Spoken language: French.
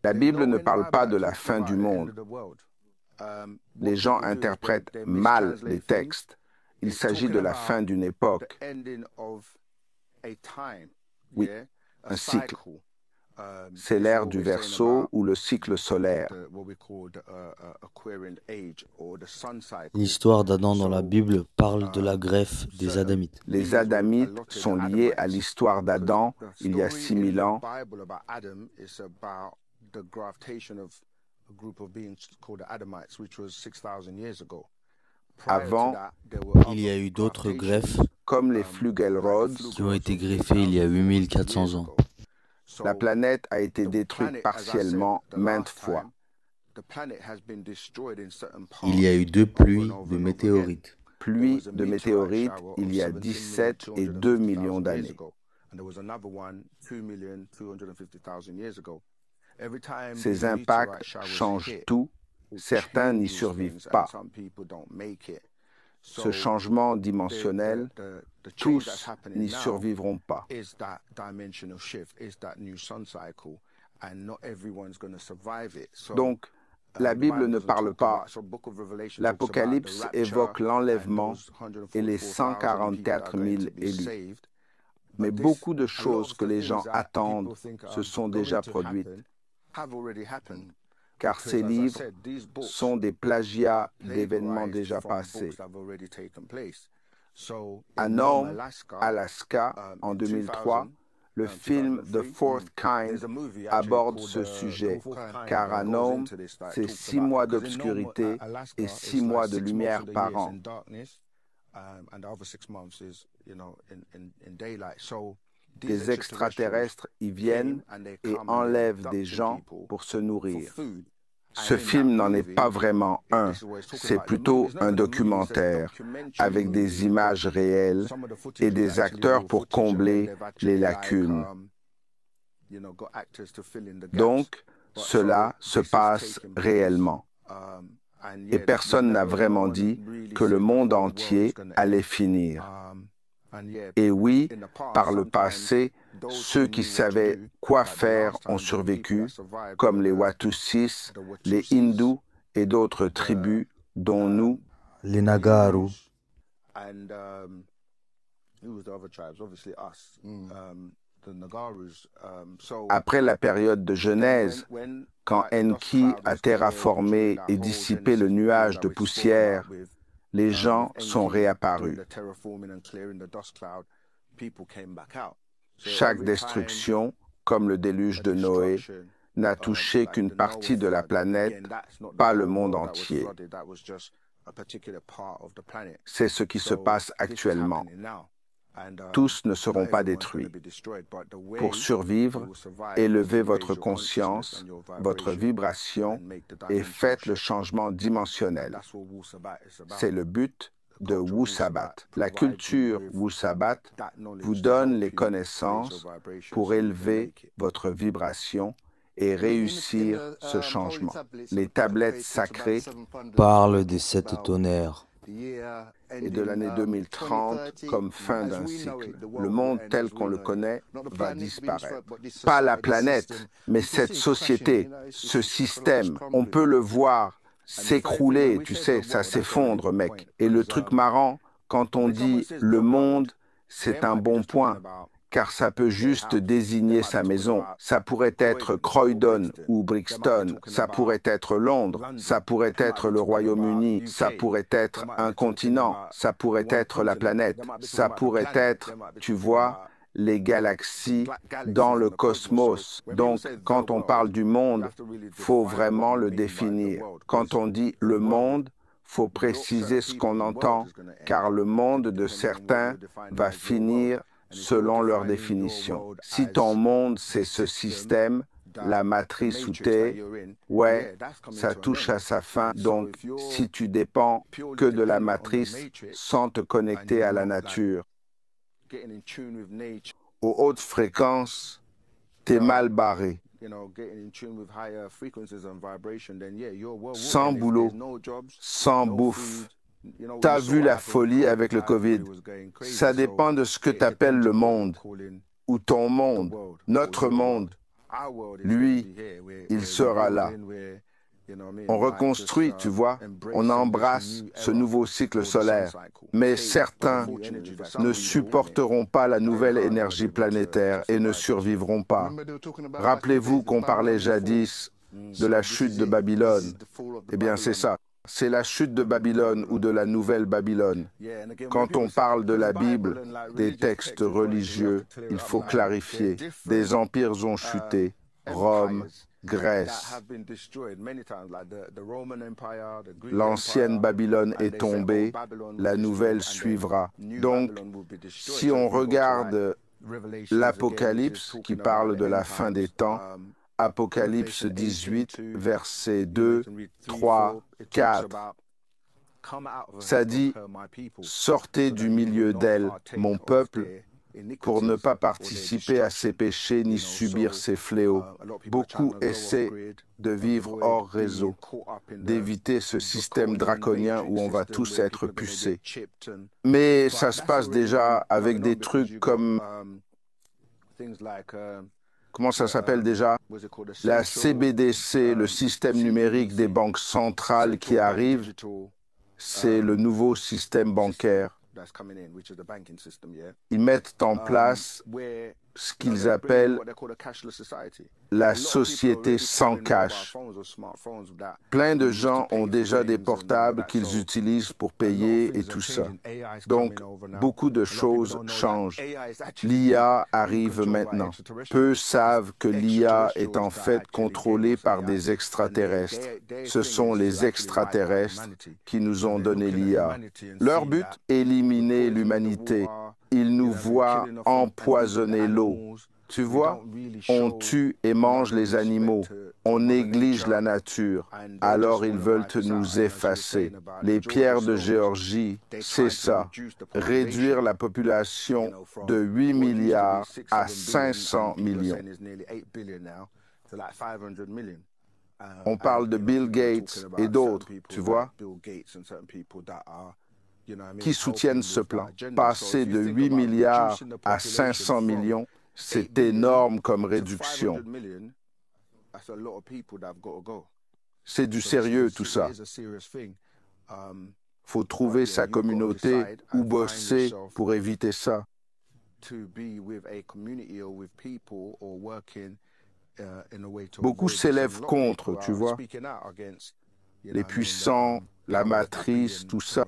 La Bible ne parle pas de la fin du monde. Les gens interprètent mal les textes. Il s'agit de la fin d'une époque. Oui, un cycle. C'est l'ère du Verseau ou le cycle solaire. L'histoire d'Adam dans la Bible parle de la greffe des Adamites. Les Adamites sont liés à l'histoire d'Adam il y a 6000 ans. Avant, Il y a eu d'autres greffes comme les Flugelrods, qui ont été greffées il y a 8400 ans. la planète a été détruite partiellement maintes fois. Il y a eu 2 pluies de météorites. Pluie de météorites il y a 17 et 2 millions d'années. Ces impacts changent tout. Certains n'y survivent pas. Ce changement dimensionnel, tous n'y survivront pas. Donc, la Bible ne parle pas. L'Apocalypse évoque l'enlèvement et les 144 000 élus. Mais beaucoup de choses que les gens attendent se sont déjà produites, car ces livres sont des plagiats d'événements déjà passés. À Nome, Alaska, en 2003, le film The Fourth Kind aborde ce sujet, car à Nome, c'est 6 mois d'obscurité et 6 mois de lumière par an. Des extraterrestres y viennent et enlèvent des gens pour se nourrir. Ce film n'en est pas vraiment un, c'est plutôt un documentaire avec des images réelles et des acteurs pour combler les lacunes. Donc, cela se passe réellement. Et personne n'a vraiment dit que le monde entier allait finir. Et oui, par le passé, ceux qui savaient quoi faire ont survécu, comme les Watusis, les Hindous et d'autres tribus, dont nous, Les Nagaru. Après la période de Genèse, quand Enki a terraformé et dissipé le nuage de poussière, les gens sont réapparus. Chaque destruction, comme le déluge de Noé, n'a touché qu'une partie de la planète, pas le monde entier. C'est ce qui se passe actuellement. Tous ne seront pas détruits. Pour survivre, élevez votre conscience, votre vibration et faites le changement dimensionnel. C'est le but de Wu Sabat. La culture Wu Sabat vous donne les connaissances pour élever votre vibration et réussir ce changement. Les tablettes sacrées Parle des 7 tonnerres. et de l'année 2030 comme fin d'un cycle. Le monde tel qu'on le connaît va disparaître. Pas la planète, mais cette société, ce système. On peut le voir s'écrouler, tu sais, ça s'effondre, mec. Et le truc marrant, quand on dit le monde, c'est un bon point, car ça peut juste désigner sa maison. Ça pourrait être Croydon ou Brixton, ça pourrait être Londres, ça pourrait être le Royaume-Uni, ça pourrait être un continent, ça pourrait être la planète, ça pourrait être, tu vois, les galaxies dans le cosmos. Donc, quand on parle du monde, faut vraiment le définir. Quand on dit le monde, faut préciser ce qu'on entend, car le monde de certains va finir selon leur définition. Si ton monde, c'est ce système, la matrice où t'es, ouais, ça touche à sa fin. Donc, si tu dépends que de la matrice sans te connecter à la nature, aux hautes fréquences, t'es mal barré. Sans boulot, sans bouffe. T'as vu la folie avec le Covid. Ça dépend de ce que t'appelles le monde, ou ton monde, notre monde. Lui, il sera là. On reconstruit, tu vois, on embrasse ce nouveau cycle solaire. Mais certains ne supporteront pas la nouvelle énergie planétaire et ne survivront pas. Rappelez-vous qu'on parlait jadis de la chute de Babylone. Eh bien, c'est ça. C'est la chute de Babylone ou de la nouvelle Babylone. Quand on parle de la Bible, des textes religieux, il faut clarifier. Des empires ont chuté. Rome, Grèce. L'ancienne Babylone est tombée, la nouvelle suivra. Donc, si on regarde l'Apocalypse qui parle de la fin des temps, Apocalypse 18, versets 2, 3, 4, ça dit « Sortez du milieu d'elle, mon peuple, pour ne pas participer à ses péchés ni subir ses fléaux. » Beaucoup essaient de vivre hors réseau, d'éviter ce système draconien où on va tous être pucés. Mais ça se passe déjà avec des trucs comme... Comment ça s'appelle déjà? La CBDC, le système numérique des banques centrales qui arrive, c'est le nouveau système bancaire. Ils mettent en place ce qu'ils appellent la société sans cash. Plein de gens ont déjà des portables qu'ils utilisent pour payer et tout ça. Donc, beaucoup de choses changent. L'IA arrive maintenant. Peu savent que l'IA est en fait contrôlée par des extraterrestres. Ce sont les extraterrestres qui nous ont donné l'IA. Leur but, éliminer l'humanité. Ils nous voient empoisonner l'eau. Tu vois, on tue et mange les animaux, on néglige la nature, alors ils veulent nous effacer. Les pierres de Géorgie, c'est ça, réduire la population de 8 milliards à 500 millions. On parle de Bill Gates et d'autres, tu vois, qui soutiennent ce plan. Passer de 8 milliards à 500 millions, c'est énorme comme réduction. C'est du sérieux tout ça. Faut trouver sa communauté ou bosser pour éviter ça. Beaucoup s'élèvent contre, tu vois. Les puissants, la matrice, tout ça.